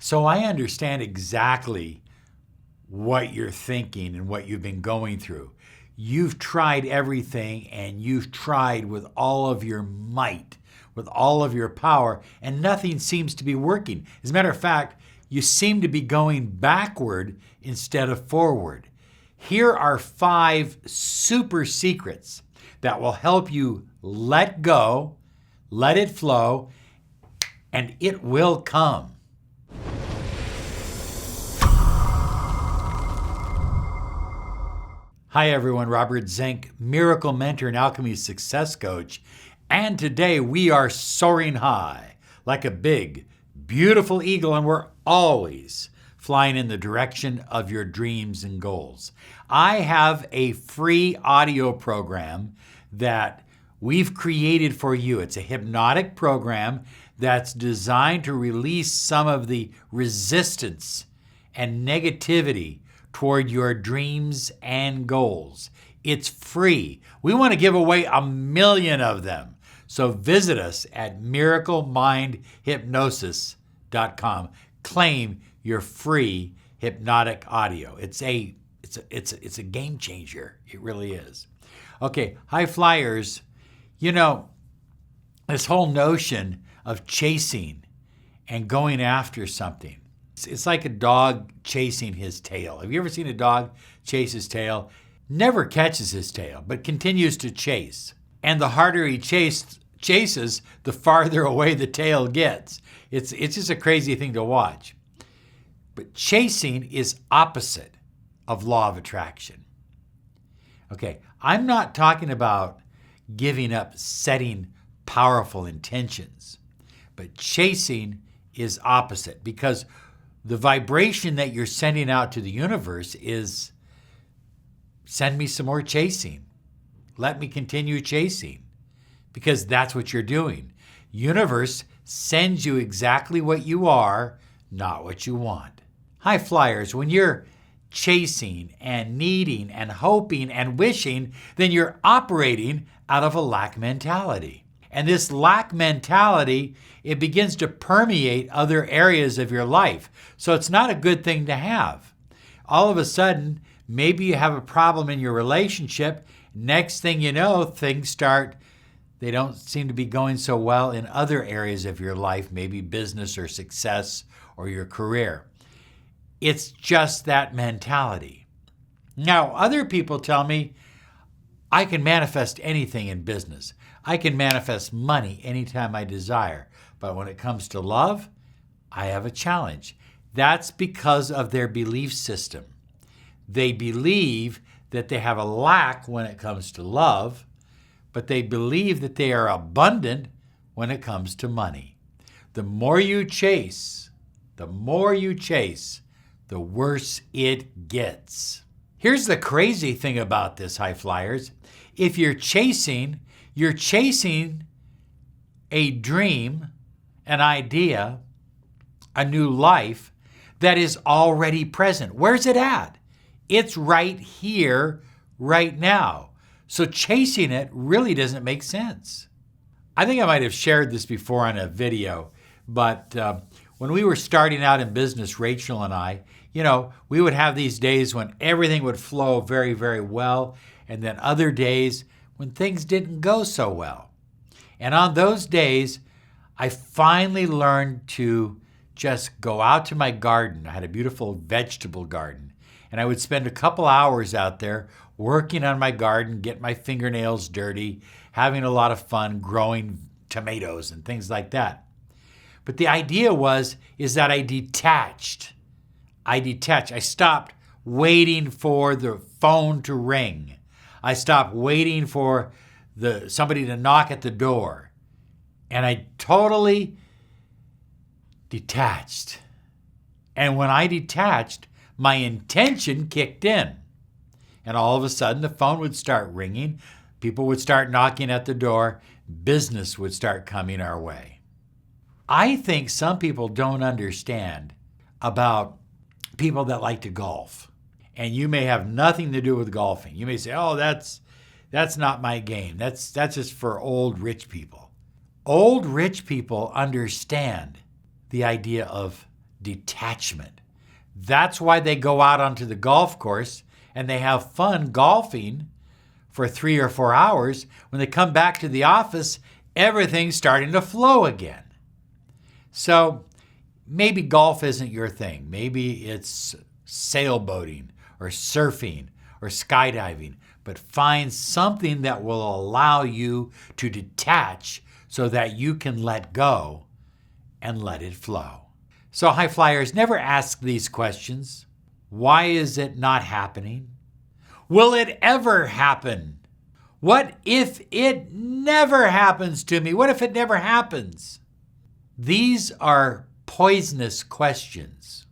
So I understand exactly what you're thinking and what you've been going through. You've tried everything, and you've tried with all of your might, with all of your power, and nothing seems to be working. As a matter of fact, you seem to be going backward instead of forward. Here are 5 super secrets that will help you let go, let it flow, and it will come. Hi everyone, Robert Zink, Miracle Mentor and Alchemy Success Coach. And today we are soaring high like a big, beautiful eagle, and we're always flying in the direction of your dreams and goals. I have a free audio program that we've created for you. It's a hypnotic program that's designed to release some of the resistance and negativity toward your dreams and goals. It's free. We want to give away 1 million of them. So visit us at miraclemindhypnosis.com. Claim your free hypnotic audio. It's a game changer. It really is. Okay, high flyers, you know, this whole notion of chasing and going after something. It's like a dog chasing his tail. Have you ever seen a dog chase his tail? Never catches his tail, but continues to chase. And the harder he chases, the farther away the tail gets. It's just a crazy thing to watch. But chasing is opposite of law of attraction. Okay, I'm not talking about giving up setting powerful intentions, but chasing is opposite, because the vibration that you're sending out to the universe is, send me some more chasing. Let me continue chasing, because that's what you're doing. Universe sends you exactly what you are, not what you want. High flyers, when you're chasing and needing and hoping and wishing, then you're operating out of a lack mentality. And this lack mentality, it begins to permeate other areas of your life. So it's not a good thing to have. All of a sudden, maybe you have a problem in your relationship. Next thing you know, they don't seem to be going so well in other areas of your life, maybe business or success or your career. It's just that mentality. Now, other people tell me, I can manifest anything in business. I can manifest money anytime I desire. But when it comes to love, I have a challenge. That's because of their belief system. They believe that they have a lack when it comes to love, but they believe that they are abundant when it comes to money. The more you chase, the worse it gets. Here's the crazy thing about this, high flyers. If you're chasing a dream, an idea, a new life that is already present. Where's it at? It's right here, right now. So chasing it really doesn't make sense. I think I might have shared this before on a video, but when we were starting out in business, Rachel and I, we would have these days when everything would flow very, very well, and then other days when things didn't go so well. And on those days, I finally learned to just go out to my garden. I had a beautiful vegetable garden, and I would spend a couple hours out there working on my garden, get my fingernails dirty, having a lot of fun growing tomatoes and things like that. But the idea is that I detached. I stopped waiting for the phone to ring. I stopped waiting for somebody to knock at the door. And I totally detached. And when I detached, my intention kicked in. And all of a sudden, the phone would start ringing. People would start knocking at the door. Business would start coming our way. I think some people don't understand about people that like to golf. And you may have nothing to do with golfing. You may say, oh, that's not my game. That's just for old rich people. Old rich people understand the idea of detachment. That's why they go out onto the golf course and they have fun golfing for 3 or 4 hours. When they come back to the office, everything's starting to flow again. So maybe golf isn't your thing. Maybe it's sailboating or surfing or skydiving, but find something that will allow you to detach so that you can let go and let it flow. So high flyers, never ask these questions. Why is it not happening? Will it ever happen? What if it never happens to me? What if it never happens? These are poisonous questions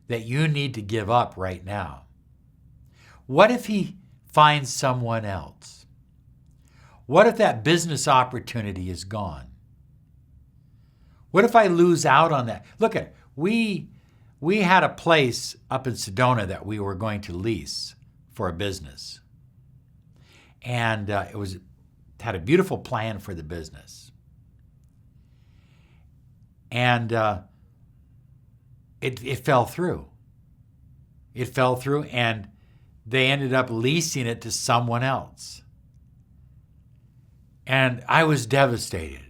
that you need to give up right now. What if he finds someone else? What if that business opportunity is gone? What if I lose out on that? Look at, we had a place up in Sedona that we were going to lease for a business. And it had a beautiful plan for the business. And it fell through. It fell through, and they ended up leasing it to someone else. And I was devastated.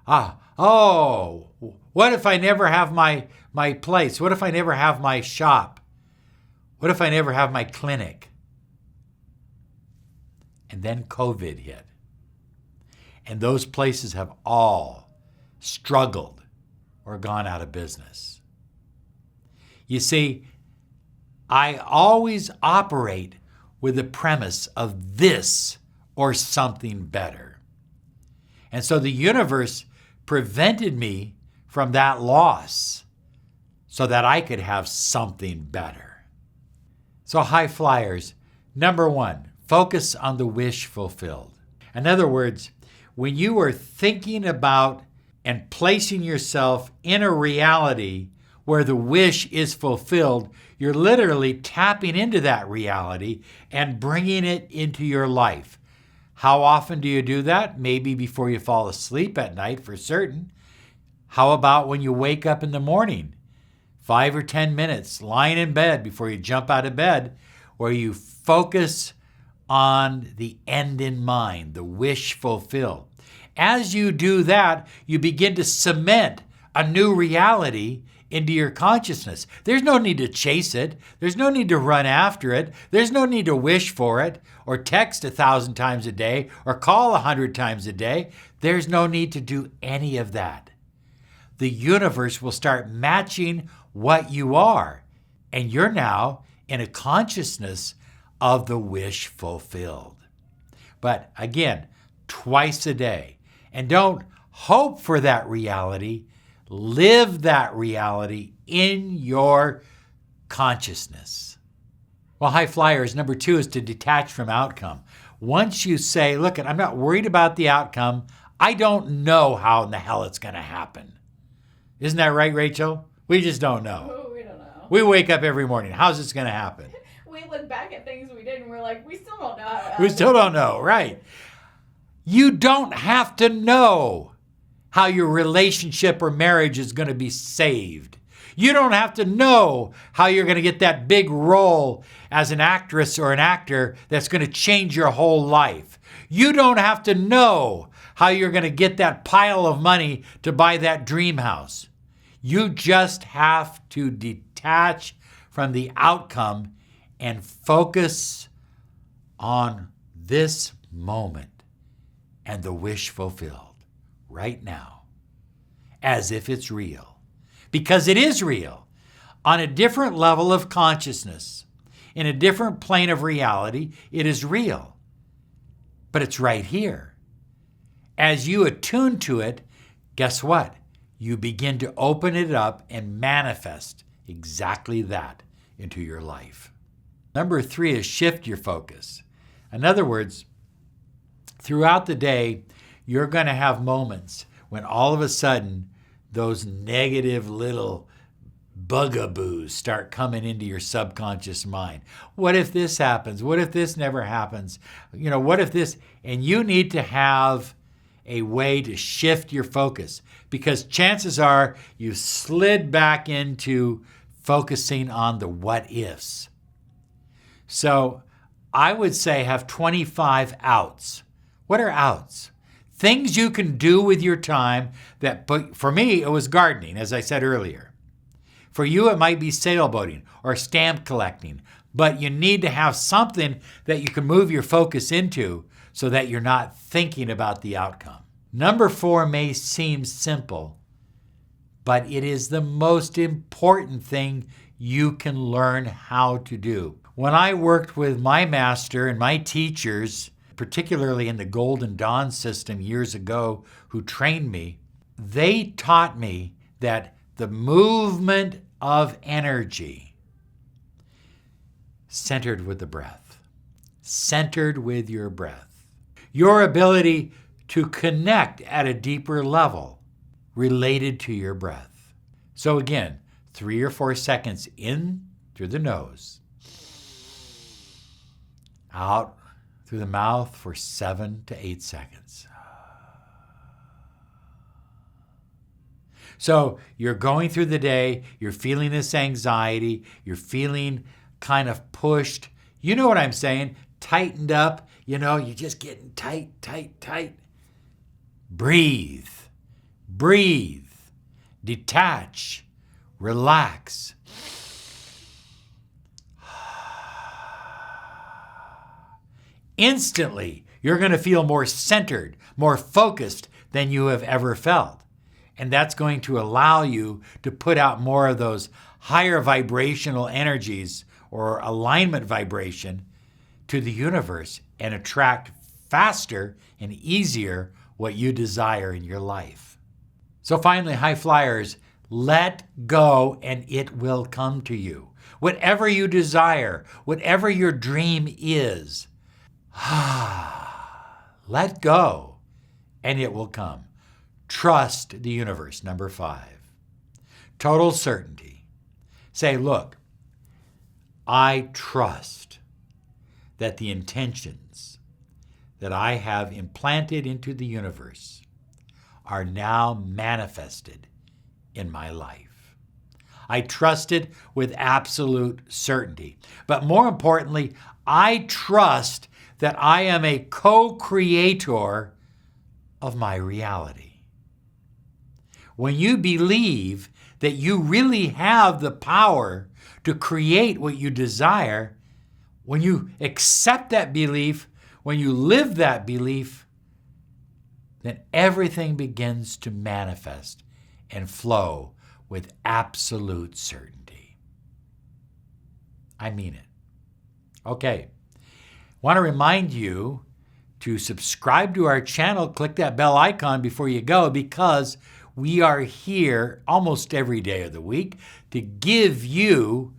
What if I never have my place? What if I never have my shop? What if I never have my clinic? And then COVID hit. And those places have all struggled or gone out of business. You see, I always operate with the premise of this or something better. And so the universe prevented me from that loss so that I could have something better. So high flyers, number one, focus on the wish fulfilled. In other words, when you are thinking about and placing yourself in a reality where the wish is fulfilled, you're literally tapping into that reality and bringing it into your life. How often do you do that? Maybe before you fall asleep at night, for certain. How about when you wake up in the morning? 5 or 10 minutes lying in bed before you jump out of bed, where you focus on the end in mind, the wish fulfilled. As you do that, you begin to cement a new reality into your consciousness. There's no need to chase it. There's no need to run after it. There's no need to wish for it or text 1,000 times a day or call 100 times a day. There's no need to do any of that. The universe will start matching what you are, and you're now in a consciousness of the wish fulfilled. But again, twice a day. And don't hope for that reality. Live that reality in your consciousness. Well, high flyers, number two is to detach from outcome. Once you say, look, I'm not worried about the outcome. I don't know how in the hell it's going to happen. Isn't that right, Rachel? We just don't know. Oh, we don't know. We wake up every morning. How's this going to happen? We look back at things we did and we're like, we still don't know how it happened. We still don't know, right? You don't have to know how your relationship or marriage is going to be saved. You don't have to know how you're going to get that big role as an actress or an actor that's going to change your whole life. You don't have to know how you're going to get that pile of money to buy that dream house. You just have to detach from the outcome and focus on this moment and the wish fulfilled right now, as if it's real. Because it is real, on a different level of consciousness, in a different plane of reality, it is real. But it's right here. As you attune to it, guess what? You begin to open it up and manifest exactly that into your life. Number three is shift your focus. In other words, throughout the day, you're going to have moments when all of a sudden those negative little bugaboos start coming into your subconscious mind. What if this happens? What if this never happens? What if this? And you need to have a way to shift your focus, because chances are you slid back into focusing on the what ifs. So I would say have 25 outs. What are outs? Things you can do with your time that, for me, it was gardening, as I said earlier. For you, it might be sailboating or stamp collecting, but you need to have something that you can move your focus into so that you're not thinking about the outcome. Number 4 may seem simple, but it is the most important thing you can learn how to do. When I worked with my master and my teachers, particularly in the Golden Dawn system years ago, who trained me, they taught me that the movement of energy centered with the breath, centered with your breath, your ability to connect at a deeper level related to your breath. So again, 3 or 4 seconds in through the nose, out through the mouth for 7 to 8 seconds. So you're going through the day, you're feeling this anxiety, you're feeling kind of pushed. You know what I'm saying? Tightened up, you're just getting tight, tight, tight. Breathe, breathe, detach, relax. Instantly, you're going to feel more centered, more focused than you have ever felt. And that's going to allow you to put out more of those higher vibrational energies or alignment vibration to the universe and attract faster and easier what you desire in your life. So finally, high flyers, let go and it will come to you. Whatever you desire, whatever your dream is, let go and it will come. Trust the universe. Number 5. Total certainty. Say, look, I trust that the intentions that I have implanted into the universe are now manifested in my life. I trust it with absolute certainty. But more importantly, I trust that I am a co-creator of my reality. When you believe that you really have the power to create what you desire, when you accept that belief, when you live that belief, then everything begins to manifest and flow with absolute certainty. I mean it. Okay. Want to remind you to subscribe to our channel. Click that bell icon before you go, because we are here almost every day of the week to give you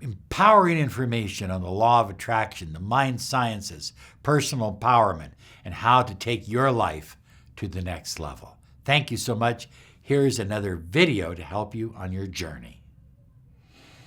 empowering information on the law of attraction, the mind sciences, personal empowerment, and how to take your life to the next level. Thank you so much. Here's another video to help you on your journey.